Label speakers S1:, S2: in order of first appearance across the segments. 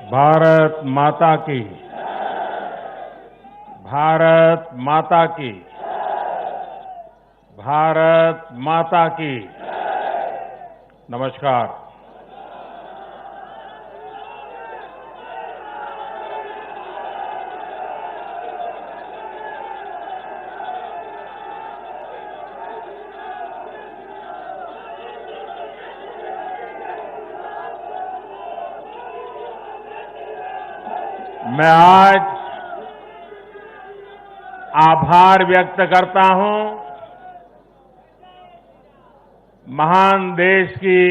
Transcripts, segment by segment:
S1: भारत माता की। भारत माता की। भारत माता की। नमस्कार। मैं आज आभार व्यक्त करता हूं महान देश की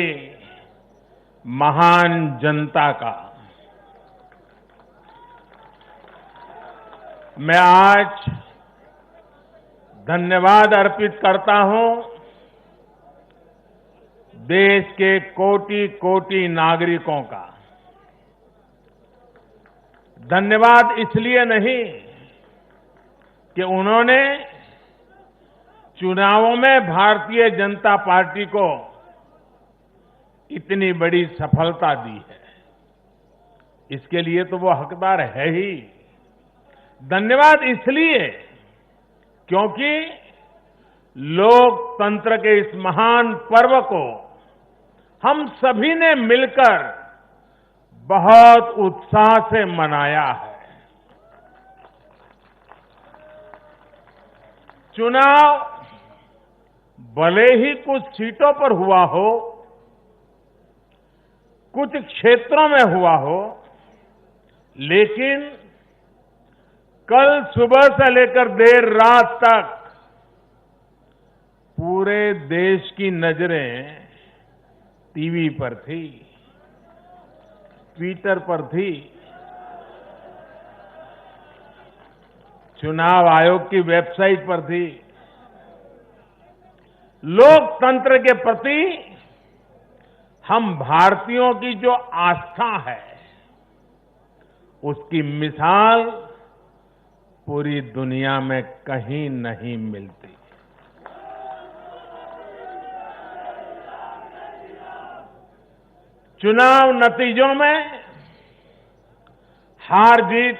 S1: महान जनता का। मैं आज धन्यवाद अर्पित करता हूं देश के कोटि कोटि नागरिकों का। धन्यवाद इसलिए नहीं कि उन्होंने चुनावों में भारतीय जनता पार्टी को इतनी बड़ी सफलता दी है, इसके लिए तो वो हकदार है ही। धन्यवाद इसलिए क्योंकि लोकतंत्र के इस महान पर्व को हम सभी ने मिलकर बहुत उत्साह से मनाया है। चुनाव भले ही कुछ सीटों पर हुआ हो, कुछ क्षेत्रों में हुआ हो, लेकिन कल सुबह से लेकर देर रात तक पूरे देश की नजरें टीवी पर थी, ट्विटर पर थी, चुनाव आयोग की वेबसाइट पर थी। लोकतंत्र के प्रति हम भारतीयों की जो आस्था है, उसकी मिसाल पूरी दुनिया में कहीं नहीं मिलती। चुनाव नतीजों में हार जीत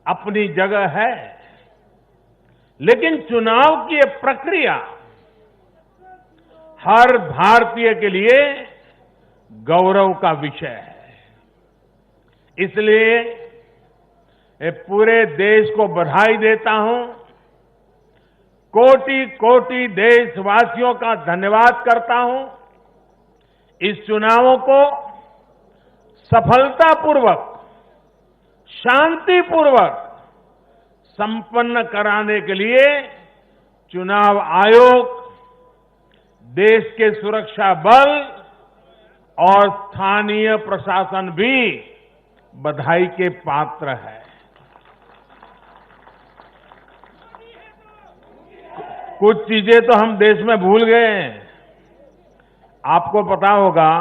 S1: अपनी जगह है, लेकिन चुनाव की ये प्रक्रिया हर भारतीय के लिए गौरव का विषय है। इसलिए मैं पूरे देश को बधाई देता हूं, कोटि कोटि देशवासियों का धन्यवाद करता हूं। इस चुनावों को सफलतापूर्वक, शांतिपूर्वक संपन्न कराने के लिए चुनाव आयोग, देश के सुरक्षा बल और स्थानीय प्रशासन भी बधाई के पात्र है। कुछ चीजें तो हम देश में भूल गए हैं। आपको पता होगा,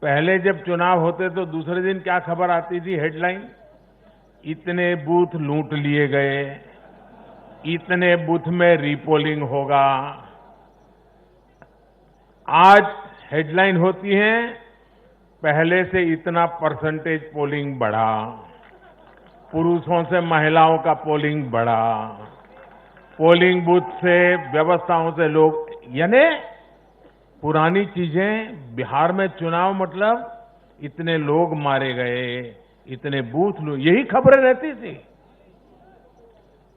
S1: पहले जब चुनाव होते तो दूसरे दिन क्या खबर आती थी, हेडलाइन? इतने बूथ लूट लिए गए, इतने बूथ में रीपोलिंग होगा। आज हेडलाइन होती है, पहले से इतना परसेंटेज पोलिंग बढ़ा, पुरुषों से महिलाओं का पोलिंग बढ़ा, पोलिंग बूथ से व्यवस्थाओं से लोग, यानी पुरानी चीजें। बिहार में चुनाव मतलब इतने लोग मारे गए, इतने बूथ, यही खबरें रहती थी।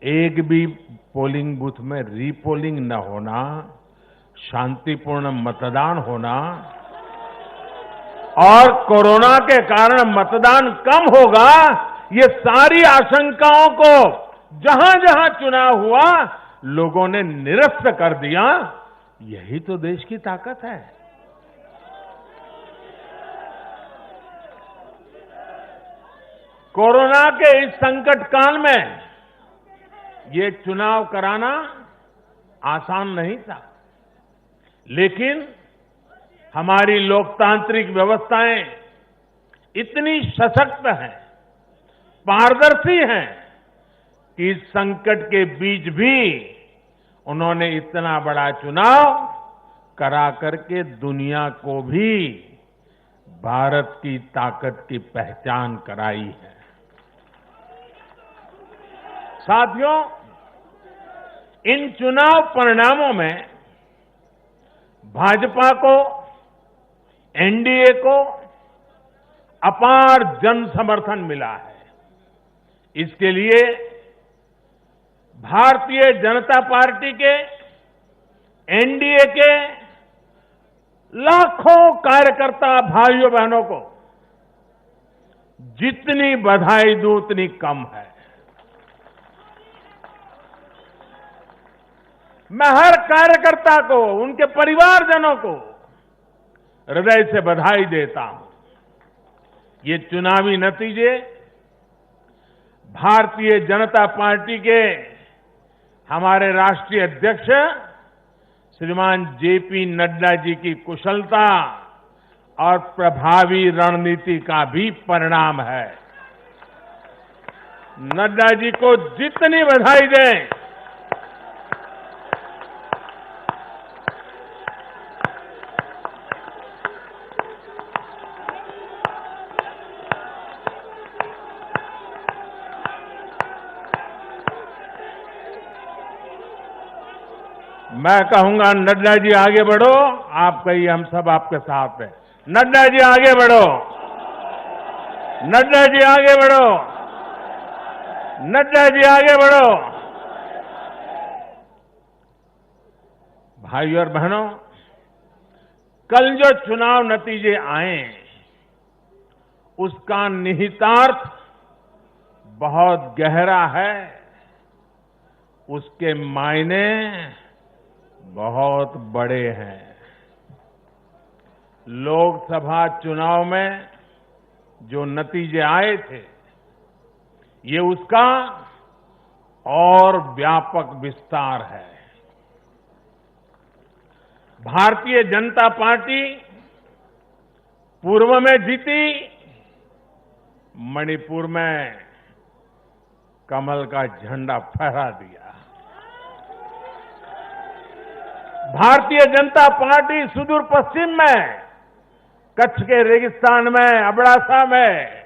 S1: एक भी पोलिंग बूथ में रीपोलिंग न होना, शांतिपूर्ण मतदान होना और कोरोना के कारण मतदान कम होगा, ये सारी आशंकाओं को जहां जहां चुनाव हुआ लोगों ने निरस्त कर दिया। यही तो देश की ताकत है। कोरोना के इस संकट काल में ये चुनाव कराना आसान नहीं था, लेकिन हमारी लोकतांत्रिक व्यवस्थाएं इतनी सशक्त हैं, पारदर्शी हैं कि इस संकट के बीच भी उन्होंने इतना बड़ा चुनाव करा करके दुनिया को भी भारत की ताकत की पहचान कराई है। साथियों, इन चुनाव परिणामों में भाजपा को, एनडीए को अपार जन समर्थन मिला है। इसके लिए भारतीय जनता पार्टी के, एनडीए के लाखों कार्यकर्ता भाइयों बहनों को जितनी बधाई दूं उतनी कम है। मैं हर कार्यकर्ता को, उनके परिवारजनों को हृदय से बधाई देता हूं। ये चुनावी नतीजे भारतीय जनता पार्टी के हमारे राष्ट्रीय अध्यक्ष श्रीमान जेपी नड्डा जी की कुशलता और प्रभावी रणनीति का भी परिणाम है। नड्डा जी को जितनी बधाई दें, मैं कहूंगा नड्डा जी आगे बढ़ो, आप कहिए हम सब आपके साथ हैं। नड्डा जी आगे बढ़ो, नड्डा जी आगे बढ़ो, नड्डा जी आगे बढ़ो। भाइयों और बहनों, कल जो चुनाव नतीजे आए उसका निहितार्थ बहुत गहरा है, उसके मायने बहुत बड़े हैं। लोकसभा चुनाव में जो नतीजे आए थे, ये उसका और व्यापक विस्तार है। भारतीय जनता पार्टी पूर्व में जीती, मणिपुर में कमल का झंडा फहरा दिया। भारतीय जनता पार्टी सुदूर पश्चिम में, कच्छ के रेगिस्तान में, अबड़ासा में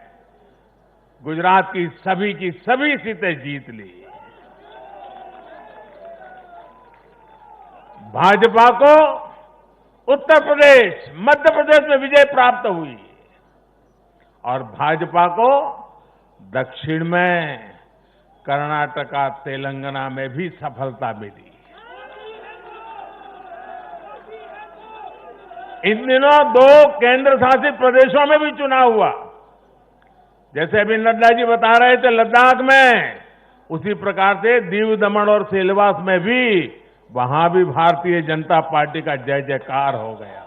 S1: गुजरात की सभी सीटें जीत ली। भाजपा को उत्तर प्रदेश, मध्य प्रदेश में विजय प्राप्त हुई और भाजपा को दक्षिण में कर्नाटका, तेलंगाना में भी सफलता मिली। इन दिनों 2 केंद्र शासित प्रदेशों में भी चुनाव हुआ। जैसे अभी नड्डा जी बता रहे थे लद्दाख में, उसी प्रकार से दीव, दमन और सिलवास में भी, वहां भी भारतीय जनता पार्टी का जय जयकार हो गया।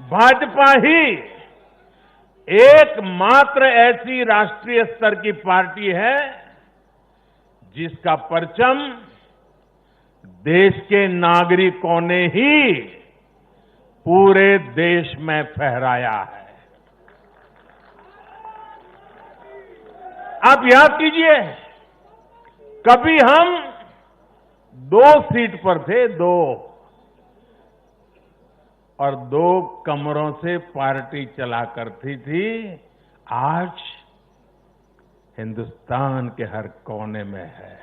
S1: भाजपा ही एकमात्र ऐसी राष्ट्रीय स्तर की पार्टी है जिसका परचम देश के नागरिकों ने ही पूरे देश में फहराया है। आप याद कीजिए, कभी हम 2 सीट पर थे, 2 और 2 कमरों से पार्टी चला करती थी। आज हिंदुस्तान के हर कोने में है।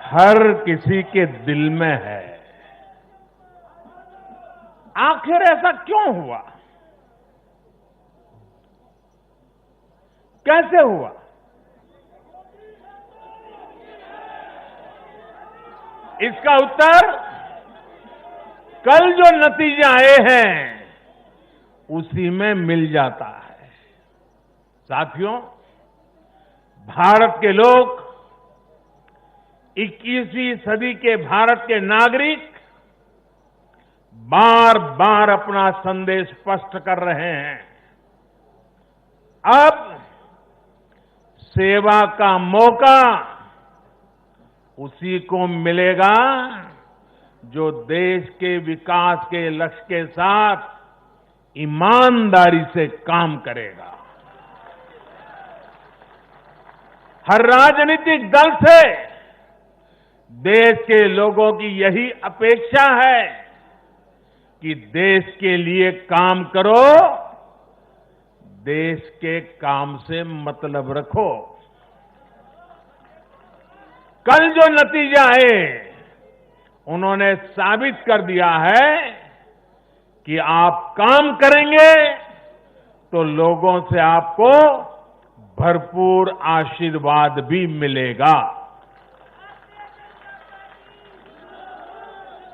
S1: हर किसी के दिल में है। आखिर ऐसा क्यों हुआ? कैसे हुआ? इसका उत्तर कल जो नतीजे आए हैं उसी में मिल जाता है। साथियों, भारत के लोग, 21वीं सदी के भारत के नागरिक बार बार अपना संदेश स्पष्ट कर रहे हैं। अब सेवा का मौका उसी को मिलेगा जो देश के विकास के लक्ष्य के साथ ईमानदारी से काम करेगा। हर राजनीतिक दल से देश के लोगों की यही अपेक्षा है कि देश के लिए काम करो, देश के काम से मतलब रखो। कल जो नतीजा है, उन्होंने साबित कर दिया है कि आप काम करेंगे तो लोगों से आपको भरपूर आशीर्वाद भी मिलेगा।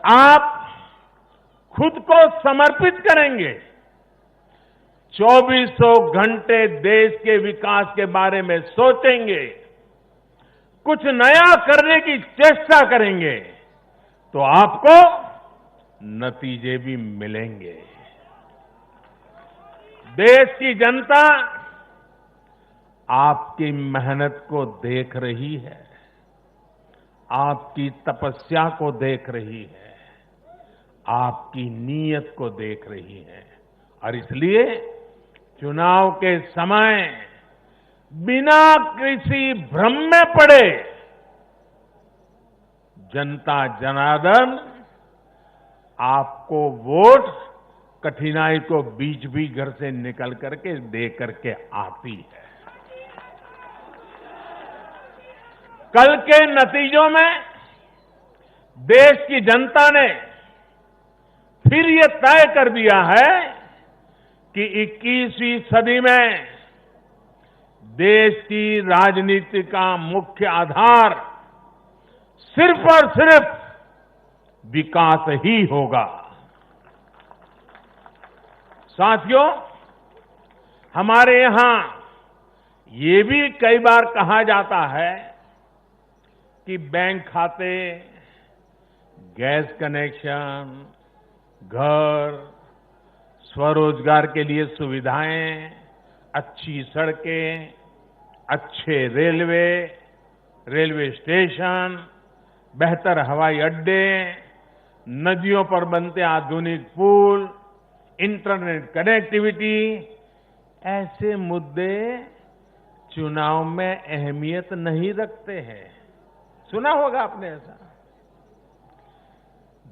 S1: आप खुद को समर्पित करेंगे, 2400 घंटे देश के विकास के बारे में सोचेंगे, कुछ नया करने की चेष्टा करेंगे, तो आपको नतीजे भी मिलेंगे। देश की जनता आपकी मेहनत को देख रही है, आपकी तपस्या को देख रही है, आपकी नीयत को देख रही है, और इसलिए चुनाव के समय बिना किसी भ्रम में पड़े जनता जनार्दन आपको वोट कठिनाई को बीच भी घर से निकल करके दे करके आती है। कल के नतीजों में देश की जनता ने फिर ये तय कर दिया है कि 21वीं सदी में देश की राजनीति का मुख्य आधार सिर्फ और सिर्फ विकास ही होगा। साथियों, हमारे यहां ये भी कई बार कहा जाता है कि बैंक खाते, गैस कनेक्शन, घर, स्वरोजगार के लिए सुविधाएं, अच्छी सड़कें, अच्छे रेलवे स्टेशन, बेहतर हवाई अड्डे, नदियों पर बनते आधुनिक पुल, इंटरनेट कनेक्टिविटी, ऐसे मुद्दे चुनाव में अहमियत नहीं रखते हैं। सुना होगा आपने ऐसा।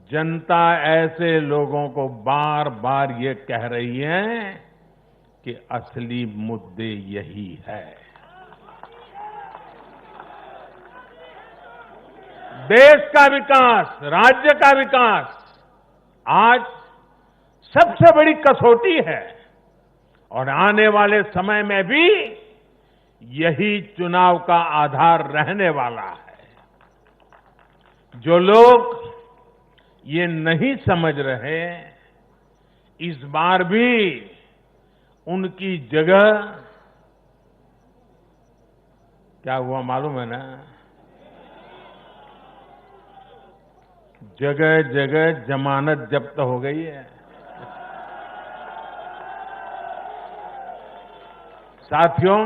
S1: जनता ऐसे लोगों को बार बार ये कह रही है कि असली मुद्दे यही है। देश का विकास, राज्य का विकास आज सबसे बड़ी कसौटी है, और आने वाले समय में भी यही चुनाव का आधार रहने वाला है। जो लोग ये नहीं समझ रहे, इस बार भी उनकी जगह क्या हुआ मालूम है ना? जगह जगह जमानत जब्त हो गई है। साथियों,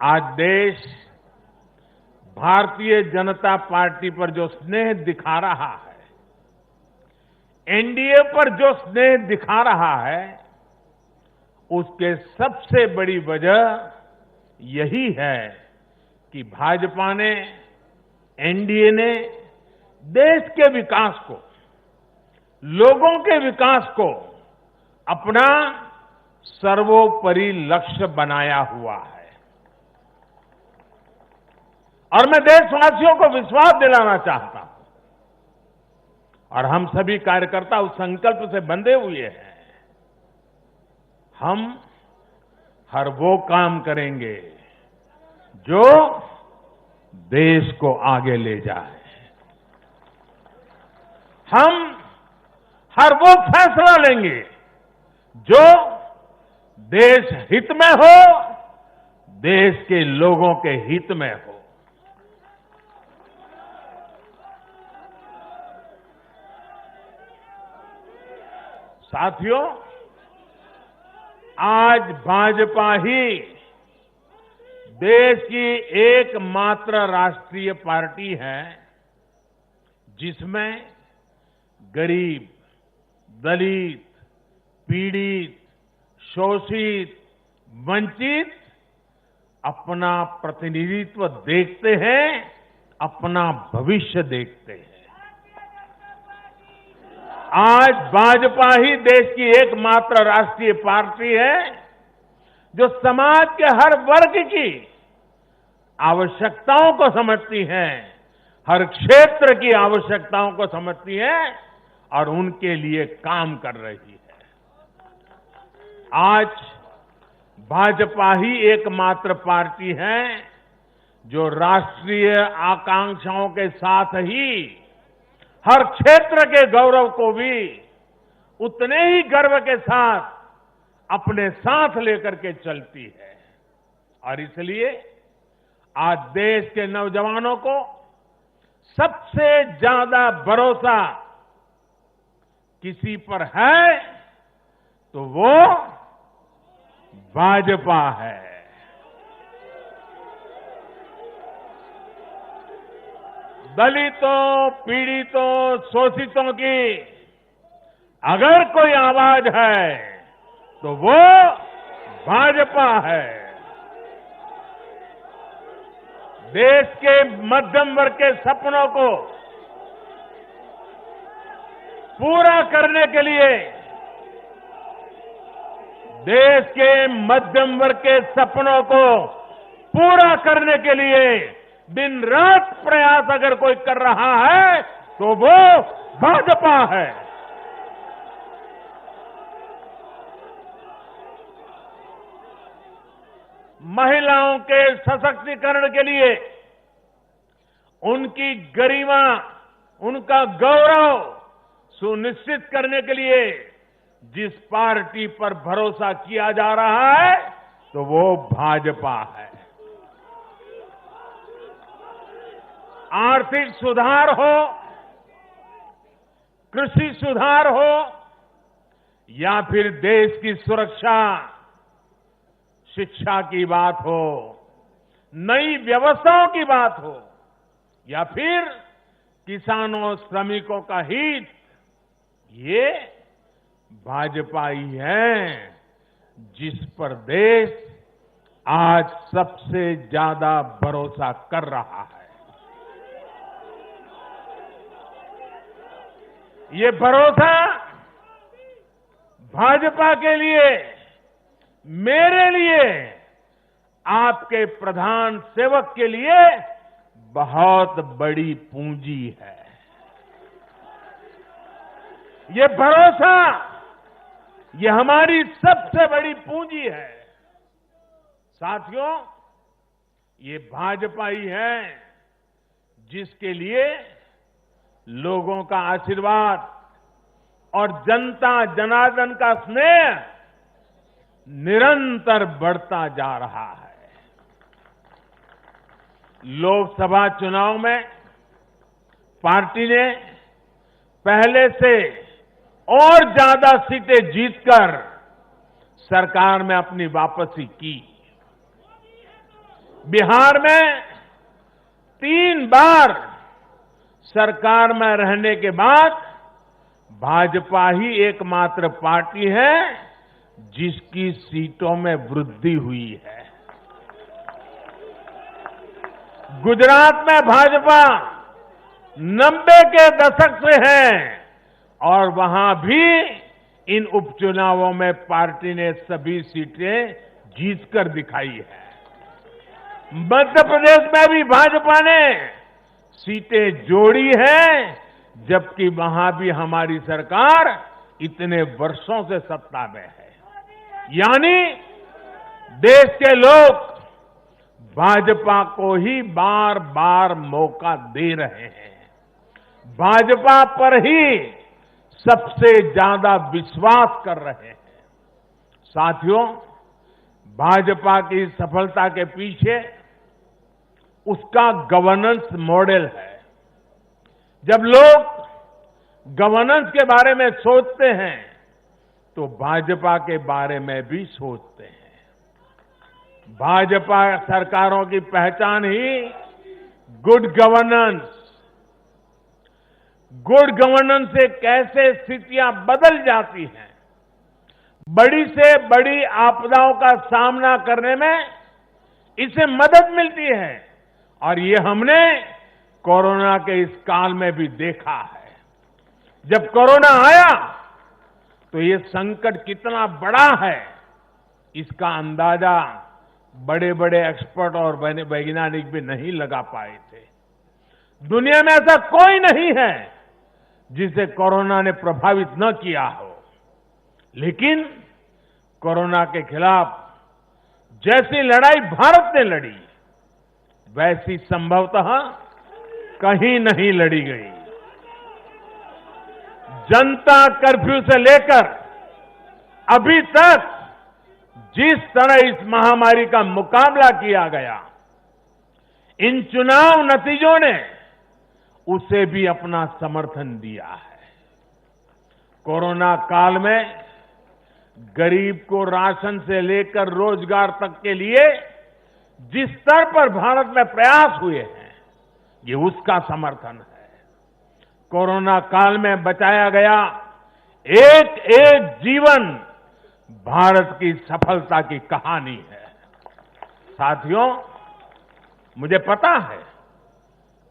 S1: आज देश भारतीय जनता पार्टी पर जो स्नेह दिखा रहा है, एनडीए पर जो स्नेह दिखा रहा है, उसके सबसे बड़ी वजह यही है कि भाजपा ने, एनडीए ने देश के विकास को, लोगों के विकास को अपना सर्वोपरि लक्ष्य बनाया हुआ है। और मैं देशवासियों को विश्वास दिलाना चाहता हूं, और हम सभी कार्यकर्ता उस संकल्प से बंधे हुए हैं, हम हर वो काम करेंगे जो देश को आगे ले जाए। हम हर वो फैसला लेंगे जो देश हित में हो, देश के लोगों के हित में हो। साथियों, आज भाजपा ही देश की एकमात्र राष्ट्रीय पार्टी है जिसमें गरीब, दलित, पीड़ित, शोषित, वंचित अपना प्रतिनिधित्व देखते हैं अपना भविष्य देखते हैं। आज भाजपा ही देश की एकमात्र राष्ट्रीय पार्टी है जो समाज के हर वर्ग की आवश्यकताओं को समझती है, हर क्षेत्र की आवश्यकताओं को समझती है और उनके लिए काम कर रही है। आज भाजपा ही एकमात्र पार्टी है जो राष्ट्रीय आकांक्षाओं के साथ ही हर क्षेत्र के गौरव को भी उतने ही गर्व के साथ अपने साथ लेकर के चलती है। और इसलिए आज देश के नौजवानों को सबसे ज्यादा भरोसा किसी पर है तो वो भाजपा है। दलितों, पीड़ितों, शोषितों की अगर कोई आवाज है तो वो भाजपा है। देश के मध्यम वर्ग के सपनों को पूरा करने के लिए, देश के मध्यम वर्ग के सपनों को पूरा करने के लिए दिन रात प्रयास अगर कोई कर रहा है तो वो भाजपा है। महिलाओं के सशक्तिकरण के लिए, उनकी गरिमा, उनका गौरव सुनिश्चित करने के लिए जिस पार्टी पर भरोसा किया जा रहा है तो वो भाजपा है। आर्थिक सुधार हो, कृषि सुधार हो या फिर देश की सुरक्षा, शिक्षा की बात हो, नई व्यवस्थाओं की बात हो या फिर किसानों, श्रमिकों का हित, ये भाजपा ही है जिस पर देश आज सबसे ज्यादा भरोसा कर रहा है। ये भरोसा भाजपा के लिए, मेरे लिए, आपके प्रधान सेवक के लिए बहुत बड़ी पूंजी है। ये भरोसा, ये हमारी सबसे बड़ी पूंजी है। साथियों, ये भाजपा ही है जिसके लिए लोगों का आशीर्वाद और जनता जनार्दन का स्नेह निरंतर बढ़ता जा रहा है। लोकसभा चुनाव में पार्टी ने पहले से और ज्यादा सीटें जीतकर सरकार में अपनी वापसी की। बिहार में 3 बार सरकार में रहने के बाद भाजपा ही एकमात्र पार्टी है जिसकी सीटों में वृद्धि हुई है। गुजरात में भाजपा 90 के दशक से है और वहां भी इन उपचुनावों में पार्टी ने सभी सीटें जीतकर दिखाई है। मध्य प्रदेश में भी भाजपा ने सीटें जोड़ी है, जबकि वहां भी हमारी सरकार इतने वर्षों से सत्ता में है। यानी देश के लोग भाजपा को ही बार बार मौका दे रहे हैं। भाजपा पर ही सबसे ज्यादा विश्वास कर रहे हैं। साथियों, भाजपा की सफलता के पीछे उसका गवर्नेंस मॉडल है। जब लोग गवर्नेंस के बारे में सोचते हैं तो भाजपा के बारे में भी सोचते हैं। भाजपा सरकारों की पहचान ही गुड गवर्नेंस, गुड गवर्नेंस से कैसे स्थितियां बदल जाती हैं, बड़ी से बड़ी आपदाओं का सामना करने में इसे मदद मिलती है। और ये हमने कोरोना के इस काल में भी देखा है। जब कोरोना आया तो ये संकट कितना बड़ा है, इसका अंदाजा बड़े बड़े एक्सपर्ट और वैज्ञानिक भी नहीं लगा पाए थे। दुनिया में ऐसा कोई नहीं है जिसे कोरोना ने प्रभावित न किया हो, लेकिन कोरोना के खिलाफ जैसी लड़ाई भारत ने लड़ी, वैसी संभवतः कहीं नहीं लड़ी गई। जनता कर्फ्यू से लेकर अभी तक जिस तरह इस महामारी का मुकाबला किया गया, इन चुनाव नतीजों ने उसे भी अपना समर्थन दिया है। कोरोना काल में गरीब को राशन से लेकर रोजगार तक के लिए जिस स्तर पर भारत में प्रयास हुए हैं, ये उसका समर्थन है। कोरोना काल में बचाया गया एक एक जीवन भारत की सफलता की कहानी है। साथियों, मुझे पता है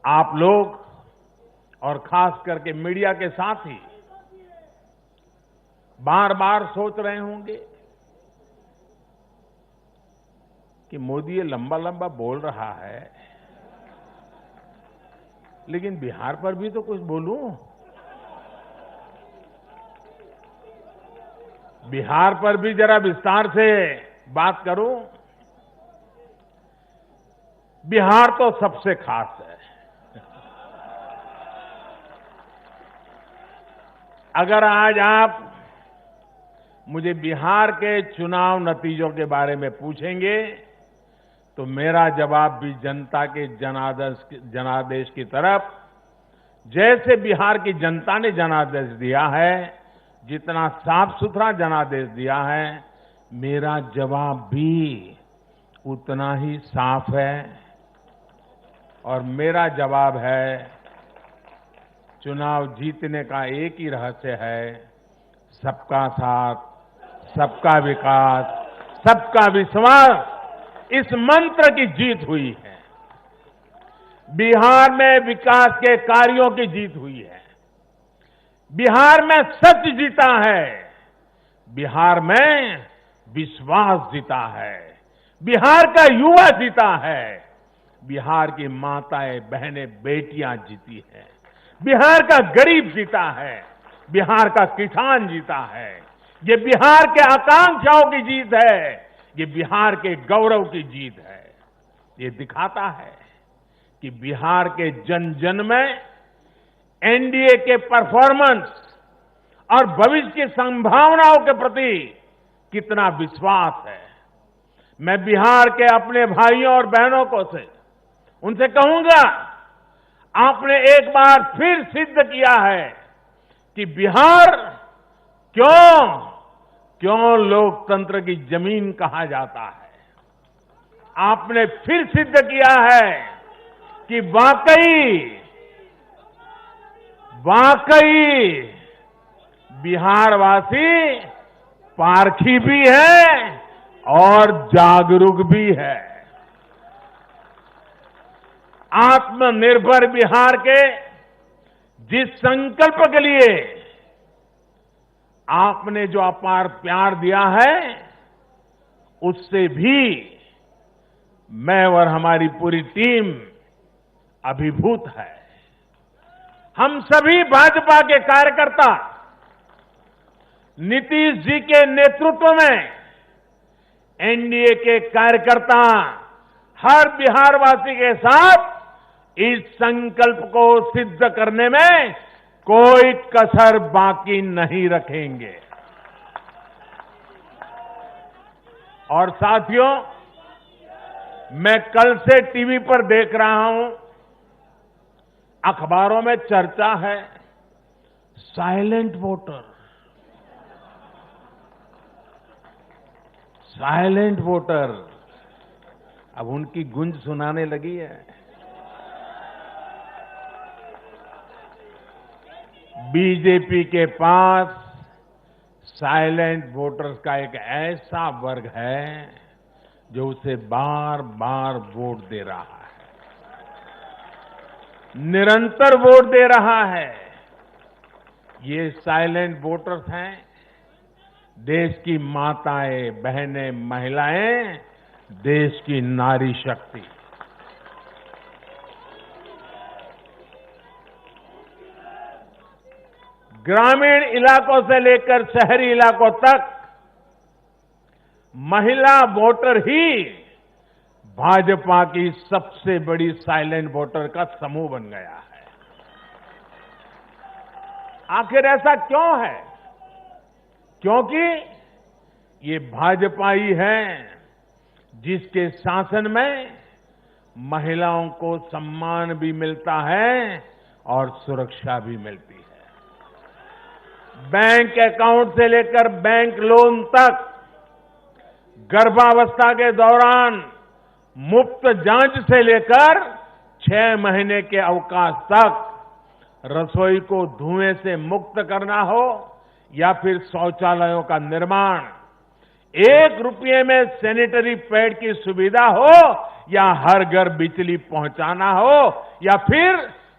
S1: आप लोग और खास करके मीडिया के साथी बार बार सोच रहे होंगे कि मोदी ये लंबा लंबा बोल रहा है, लेकिन बिहार पर भी तो कुछ बोलूं। बिहार पर भी जरा विस्तार से बात करूं। बिहार तो सबसे खास है। अगर आज आप मुझे बिहार के चुनाव नतीजों के बारे में पूछेंगे तो मेरा जवाब भी जनता के जनादेश की तरफ, जैसे बिहार की जनता ने जनादेश दिया है, जितना साफ सुथरा जनादेश दिया है, मेरा जवाब भी उतना ही साफ है। और मेरा जवाब है, चुनाव जीतने का एक ही रहस्य है, सबका साथ, सबका विकास, सबका विश्वास। इस मंत्र की जीत हुई है। बिहार में विकास के कार्यों की जीत हुई है। बिहार में सच जीता है। बिहार में विश्वास जीता है। बिहार का युवा जीता है। बिहार की माताएं, बहनें, बेटियां जीती हैं। बिहार का गरीब जीता है। बिहार का किसान जीता है। ये बिहार के आकांक्षाओं की जीत है। ये बिहार के गौरव की जीत है। ये दिखाता है कि बिहार के जन जन में एनडीए के परफॉर्मेंस और भविष्य की संभावनाओं के प्रति कितना विश्वास है। मैं बिहार के अपने भाइयों और बहनों को उनसे कहूंगा, आपने एक बार फिर सिद्ध किया है कि बिहार क्यों लोकतंत्र की जमीन कहा जाता है। आपने फिर सिद्ध किया है कि वाकई बिहारवासी पारखी भी है और जागरूक भी है। आत्मनिर्भर बिहार के जिस संकल्प के लिए आपने जो अपार प्यार दिया है, उससे भी मैं और हमारी पूरी टीम अभिभूत है। हम सभी भाजपा के कार्यकर्ता नीतीश जी के नेतृत्व में एनडीए के कार्यकर्ता हर बिहारवासी के साथ इस संकल्प को सिद्ध करने में कोई कसर बाकी नहीं रखेंगे। और साथियों, मैं कल से टीवी पर देख रहा हूं, अखबारों में चर्चा है साइलेंट वोटर। साइलेंट वोटर अब उनकी गूंज सुनाने लगी है। बीजेपी के पास साइलेंट वोटर्स का एक ऐसा वर्ग है जो उसे बार बार वोट दे रहा है। निरंतर वोट दे रहा है, ये साइलेंट वोटर्स हैं, देश की माताएं, बहनें, महिलाएं, देश की नारी शक्ति। ग्रामीण इलाकों से लेकर शहरी इलाकों तक महिला वोटर ही भाजपा की सबसे बड़ी साइलेंट वोटर का समूह बन गया है। आखिर ऐसा क्यों है? क्योंकि ये भाजपा ही है जिसके शासन में महिलाओं को सम्मान भी मिलता है और सुरक्षा भी मिलती है। बैंक अकाउंट से लेकर बैंक लोन तक, गर्भावस्था के दौरान मुफ्त जांच से लेकर 6 महीने के अवकाश तक, रसोई को धुएं से मुक्त करना हो या फिर शौचालयों का निर्माण, 1 रुपये में सैनिटरी पैड की सुविधा हो या हर घर बिजली पहुंचाना हो या फिर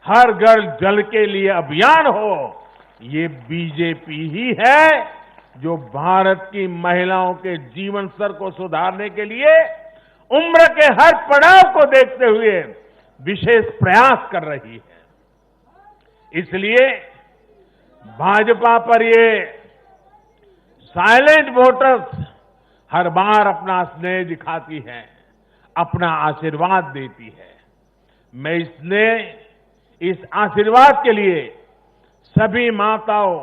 S1: हर घर जल के लिए अभियान हो, ये बीजेपी ही है जो भारत की महिलाओं के जीवन स्तर को सुधारने के लिए उम्र के हर पड़ाव को देखते हुए विशेष प्रयास कर रही है। इसलिए भाजपा पर ये साइलेंट वोटर्स हर बार अपना स्नेह दिखाती है, अपना आशीर्वाद देती है। मैं इस आशीर्वाद के लिए सभी माताओं,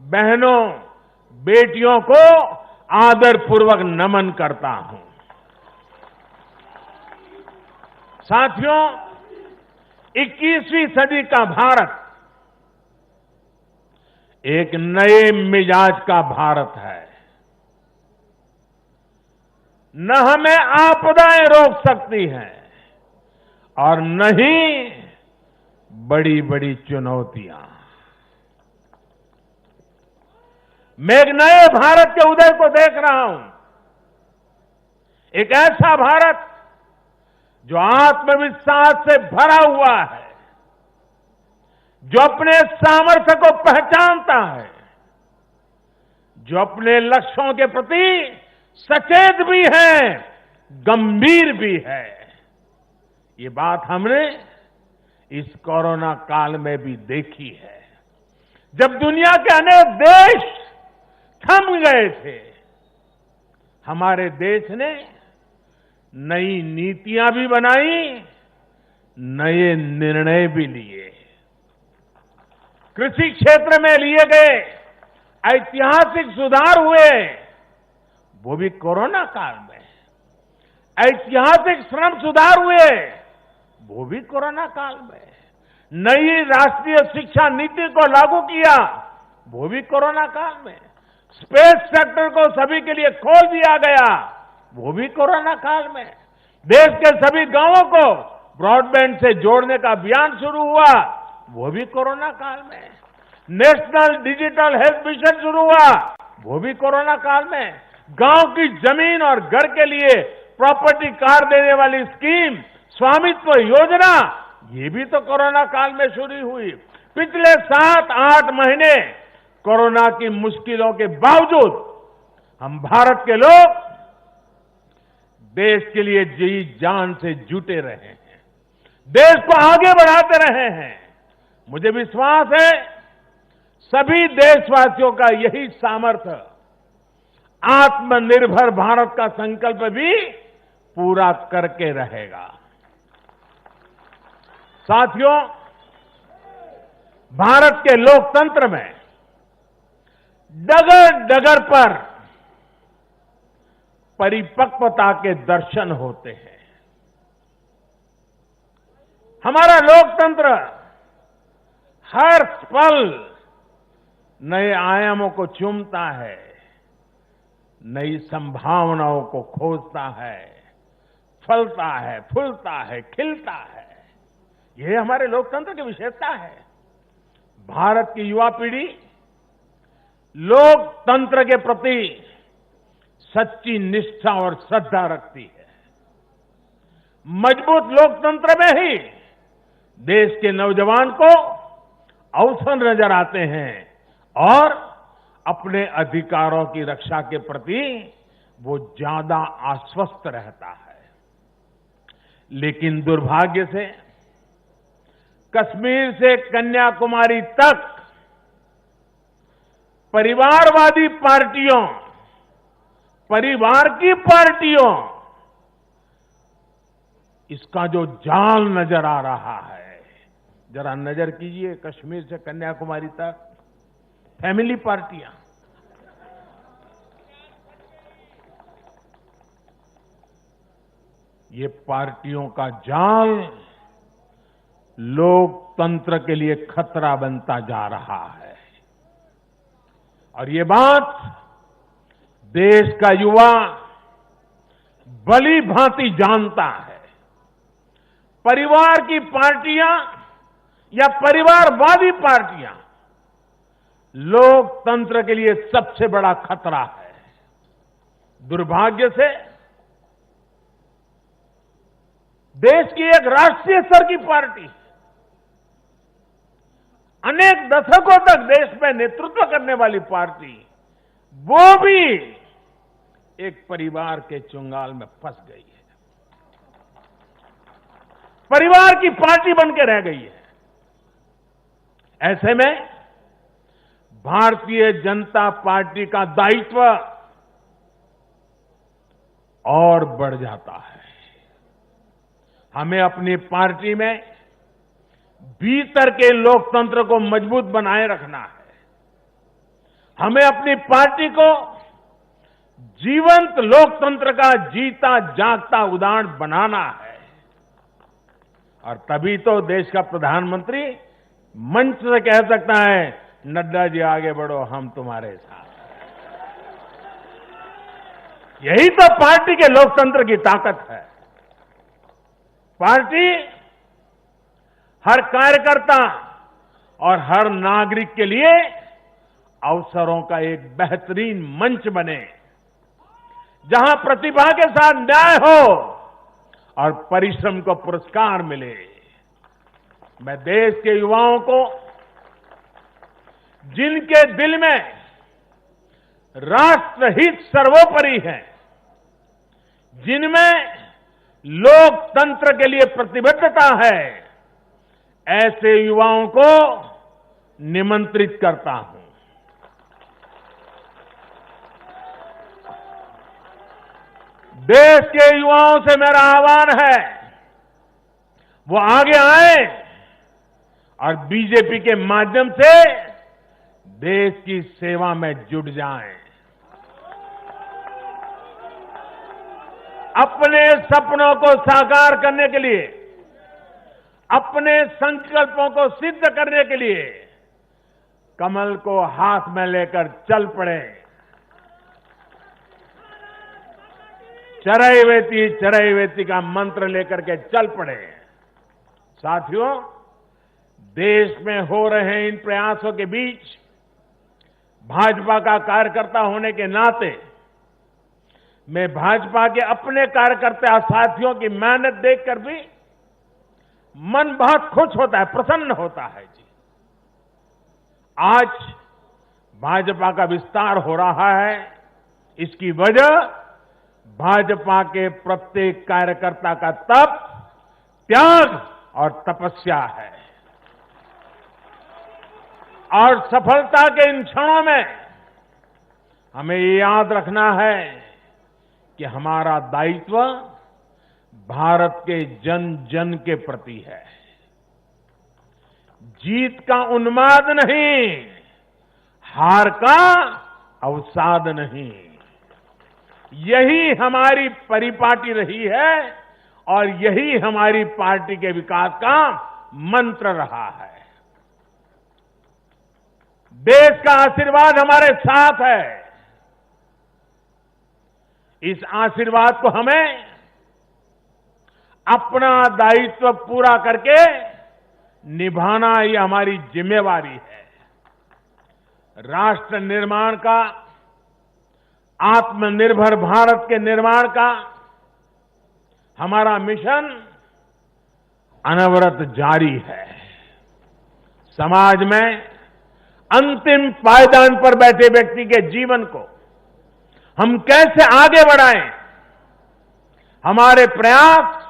S1: बहनों, बेटियों को आदरपूर्वक नमन करता हूं। साथियों, 21वीं सदी का भारत एक नए मिजाज का भारत है। न हमें आपदाएं रोक सकती हैं और न ही बड़ी बड़ी चुनौतियां। मैं एक नए भारत के उदय को देख रहा हूं, एक ऐसा भारत जो आत्मविश्वास से भरा हुआ है, जो अपने सामर्थ्य को पहचानता है, जो अपने लक्ष्यों के प्रति सचेत भी है, गंभीर भी है। ये बात हमने इस कोरोना काल में भी देखी है, जब दुनिया के अनेक देश थम गए थे। हमारे देश ने नई नीतियां भी बनाई, नए निर्णय भी लिए। कृषि क्षेत्र में लिए गए ऐतिहासिक सुधार हुए, वो भी कोरोना काल में। ऐतिहासिक श्रम सुधार हुए, वो भी कोरोना काल में। नई राष्ट्रीय शिक्षा नीति को लागू किया, वो भी कोरोना काल में। स्पेस सेक्टर को सभी के लिए खोल दिया गया, वो भी कोरोना काल में। देश के सभी गांवों को ब्रॉडबैंड से जोड़ने का अभियान शुरू हुआ, वो भी कोरोना काल में। नेशनल डिजिटल हेल्थ मिशन शुरू हुआ, वो भी कोरोना काल में। गांव की जमीन और घर के लिए प्रॉपर्टी कार्ड देने वाली स्कीम, स्वामित्व योजना, ये भी तो कोरोना काल में शुरू हुई। पिछले 7-8 महीने कोरोना की मुश्किलों के बावजूद हम भारत के लोग देश के लिए जी जान से जुटे रहे हैं, देश को आगे बढ़ाते रहे हैं। मुझे विश्वास है सभी देशवासियों का यही सामर्थ्य आत्मनिर्भर भारत का संकल्प भी पूरा करके रहेगा। साथियों, भारत के लोकतंत्र में डगर डगर पर परिपक्वता के दर्शन होते हैं। हमारा लोकतंत्र हर पल नए आयामों को चूमता है, नई संभावनाओं को खोजता है, फलता है, फूलता है, खिलता है। यह हमारे लोकतंत्र की विशेषता है। भारत की युवा पीढ़ी लोकतंत्र के प्रति सच्ची निष्ठा और श्रद्धा रखती है। मजबूत लोकतंत्र में ही देश के नौजवान को अवसर नजर आते हैं और अपने अधिकारों की रक्षा के प्रति वो ज्यादा आश्वस्त रहता है। लेकिन दुर्भाग्य से कश्मीर से कन्याकुमारी तक परिवारवादी पार्टियों, परिवार की पार्टियों, इसका जो जाल नजर आ रहा है, जरा नजर कीजिए कश्मीर से कन्याकुमारी तक फैमिली पार्टियां, ये पार्टियों का जाल लोकतंत्र के लिए खतरा बनता जा रहा है। और ये बात देश का युवा भली भांति जानता है। परिवार की पार्टियां या परिवारवादी पार्टियां लोकतंत्र के लिए सबसे बड़ा खतरा है। दुर्भाग्य से देश की एक राष्ट्रीय स्तर की पार्टी अनेक दशकों तक देश में नेतृत्व करने वाली पार्टी, वो भी एक परिवार के चुंगाल में फंस गई है, परिवार की पार्टी बन के रह गई है। ऐसे में भारतीय जनता पार्टी का दायित्व और बढ़ जाता है। हमें अपनी पार्टी में भीतर के लोकतंत्र को मजबूत बनाए रखना है। हमें अपनी पार्टी को जीवंत लोकतंत्र का जीता जागता उदाहरण बनाना है। और तभी तो देश का प्रधानमंत्री मंच से कह सकता है, नड्डा जी आगे बढ़ो, हम तुम्हारे साथ। यही तो पार्टी के लोकतंत्र की ताकत है। पार्टी हर कार्यकर्ता और हर नागरिक के लिए अवसरों का एक बेहतरीन मंच बने, जहां प्रतिभा के साथ न्याय हो और परिश्रम को पुरस्कार मिले। मैं देश के युवाओं को, जिनके दिल में राष्ट्रहित सर्वोपरि है, जिनमें लोकतंत्र के लिए प्रतिबद्धता है, ऐसे युवाओं को निमंत्रित करता हूं। देश के युवाओं से मेरा आह्वान है, वो आगे आए और बीजेपी के माध्यम से देश की सेवा में जुट जाएं। अपने सपनों को साकार करने के लिए, अपने संकल्पों को सिद्ध करने के लिए कमल को हाथ में लेकर चल पड़े। चरैवेति का मंत्र लेकर के चल पड़े। साथियों, देश में हो रहे इन प्रयासों के बीच भाजपा का कार्यकर्ता होने के नाते मैं भाजपा के अपने कार्यकर्ता साथियों की मेहनत देखकर भी मन बहुत खुश होता है, प्रसन्न होता है जी। आज भाजपा का विस्तार हो रहा है, इसकी वजह भाजपा के प्रत्येक कार्यकर्ता का तप, त्याग और तपस्या है। और सफलता के इन क्षणों में हमें ये याद रखना है कि हमारा दायित्व भारत के जन जन के प्रति है। जीत का उन्माद नहीं, हार का अवसाद नहीं। यही हमारी परिपाटी रही है और यही हमारी पार्टी के विकास का मंत्र रहा है। देश का आशीर्वाद हमारे साथ है। इस आशीर्वाद को हमें अपना दायित्व पूरा करके निभाना, ये हमारी जिम्मेवारी है। राष्ट्र निर्माण का, आत्मनिर्भर भारत के निर्माण का हमारा मिशन अनवरत जारी है। समाज में अंतिम पायदान पर बैठे व्यक्ति के जीवन को हम कैसे आगे बढ़ाएं, हमारे प्रयास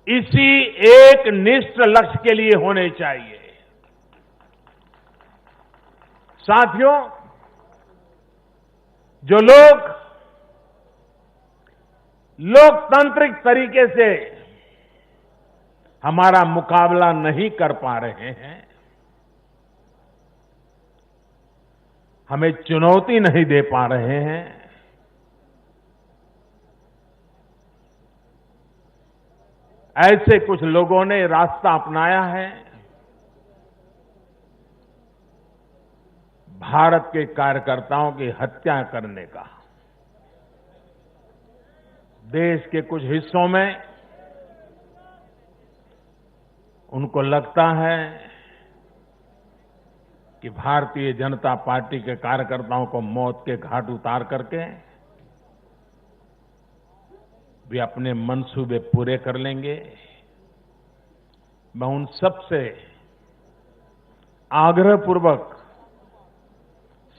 S1: इसी एक निष्ठ लक्ष्य के लिए होने चाहिए। साथियों, जो लोग लोकतांत्रिक तरीके से हमारा मुकाबला नहीं कर पा रहे हैं, हमें चुनौती नहीं दे पा रहे हैं, ऐसे कुछ लोगों ने रास्ता अपनाया है भारत के कार्यकर्ताओं की हत्या करने का। देश के कुछ हिस्सों में उनको लगता है कि भारतीय जनता पार्टी के कार्यकर्ताओं को मौत के घाट उतार करके वे अपने मंसूबे पूरे कर लेंगे। मैं उन सब से आग्रहपूर्वक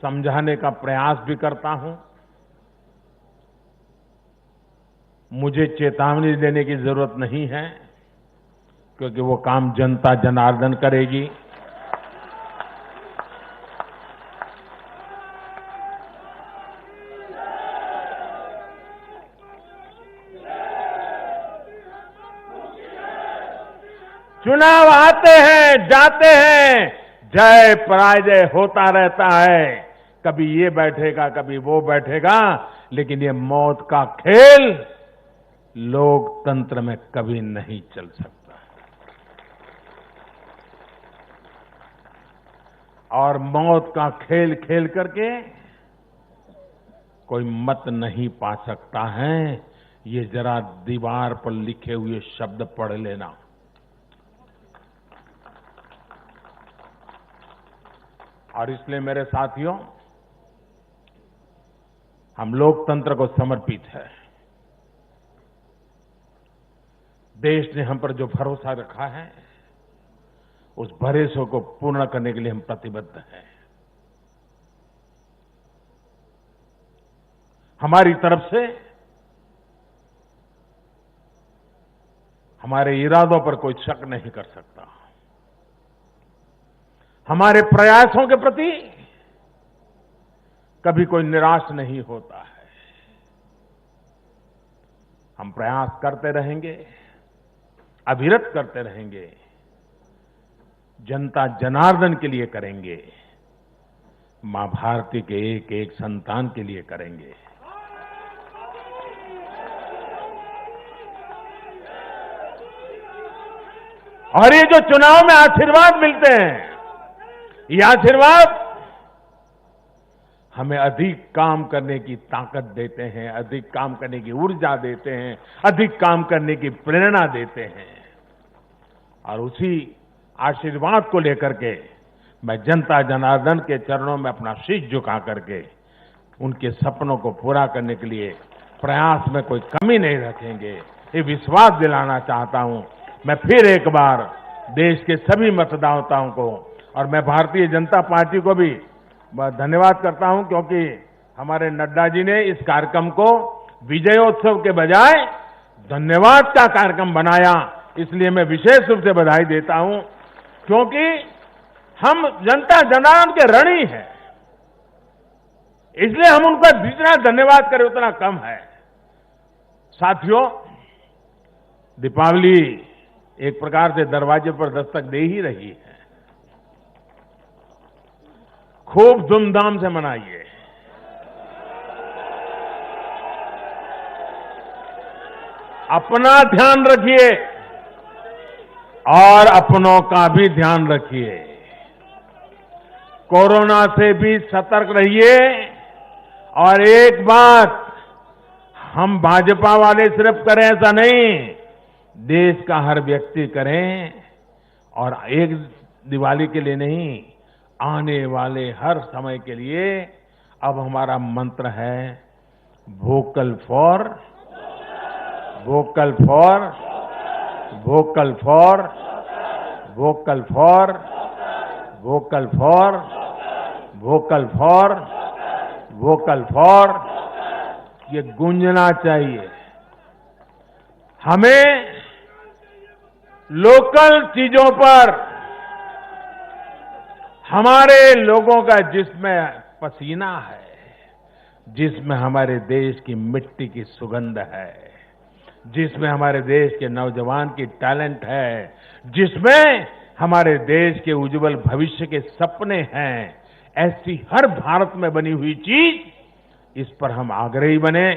S1: समझाने का प्रयास भी करता हूं। मुझे चेतावनी देने की जरूरत नहीं है, क्योंकि वो काम जनता जनार्दन करेगी। चुनाव आते हैं, जाते हैं, जय पराजय होता रहता है। कभी ये बैठेगा, कभी वो बैठेगा, लेकिन ये मौत का खेल लोकतंत्र में कभी नहीं चल सकता। और मौत का खेल खेल करके कोई मत नहीं पा सकता है। ये जरा दीवार पर लिखे हुए शब्द पढ़ लेना। और इसलिए मेरे साथियों, हम लोकतंत्र को समर्पित है। देश ने हम पर जो भरोसा रखा है, उस भरोसे को पूर्ण करने के लिए हम प्रतिबद्ध हैं। हमारी तरफ से हमारे इरादों पर कोई शक नहीं कर सकता। हमारे प्रयासों के प्रति कभी कोई निराश नहीं होता है। हम प्रयास करते रहेंगे, अविरत करते रहेंगे, जनता जनार्दन के लिए करेंगे, मां भारती के एक एक संतान के लिए करेंगे। और ये जो चुनाव में आशीर्वाद मिलते हैं, ये आशीर्वाद हमें अधिक काम करने की ताकत देते हैं, अधिक काम करने की ऊर्जा देते हैं, अधिक काम करने की प्रेरणा देते हैं। और उसी आशीर्वाद को लेकर के मैं जनता जनार्दन के चरणों में अपना शीश झुका करके उनके सपनों को पूरा करने के लिए प्रयास में कोई कमी नहीं रखेंगे, ये विश्वास दिलाना चाहता हूं। मैं फिर एक बार देश के सभी मतदाताओं को और मैं भारतीय जनता पार्टी को भी धन्यवाद करता हूं, क्योंकि हमारे नड्डा जी ने इस कार्यक्रम को विजयोत्सव के बजाय धन्यवाद का कार्यक्रम बनाया। इसलिए मैं विशेष रूप से बधाई देता हूं, क्योंकि हम जनता जनार्दन के ऋणी हैं। इसलिए हम उनका जितना धन्यवाद करें उतना कम है। साथियों, दीपावली एक प्रकार से दरवाजे पर दस्तक दे ही रही है। खूब धूमधाम से मनाइए। अपना ध्यान रखिए और अपनों का भी ध्यान रखिए। कोरोना से भी सतर्क रहिए। और एक बात हम भाजपा वाले सिर्फ करें ऐसा नहीं, देश का हर व्यक्ति करें। और एक दिवाली के लिए नहीं, आने वाले हर समय के लिए अब हमारा मंत्र है vocal for vocal for vocal for vocal for vocal for vocal for ये गूंजना चाहिए। हमें लोकल चीजों पर हमारे लोगों का जिसमें पसीना है, जिसमें हमारे देश की मिट्टी की सुगंध है, जिसमें हमारे देश के नौजवान की टैलेंट है, जिसमें हमारे देश के उज्जवल भविष्य के सपने हैं, ऐसी हर भारत में बनी हुई चीज, इस पर हम आग्रही बने,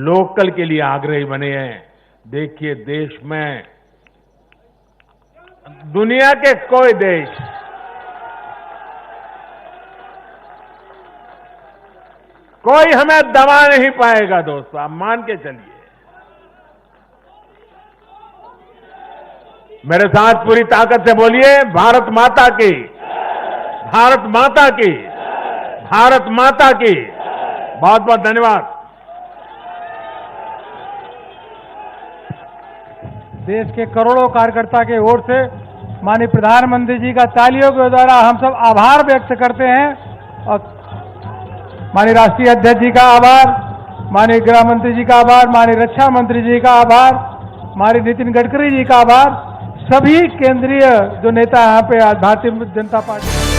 S1: लोकल के लिए आग्रही बने हैं। देखिए, देश में दुनिया के कोई देश कोई हमें दबा नहीं पाएगा दोस्तों, आप मान के चलिए। मेरे साथ पूरी ताकत से बोलिए, भारत माता की, भारत माता की, भारत माता की। बहुत बहुत धन्यवाद।
S2: देश के करोड़ों कार्यकर्ता के ओर से माननीय प्रधानमंत्री जी का तालियों के द्वारा हम सब आभार व्यक्त करते हैं। और माननीय राष्ट्रीय अध्यक्ष जी का आभार, माननीय गृह मंत्री जी का आभार, माननीय रक्षा मंत्री जी का आभार, माननीय नितिन गडकरी जी का आभार, सभी केंद्रीय जो नेता यहाँ पे भारतीय जनता पार्टी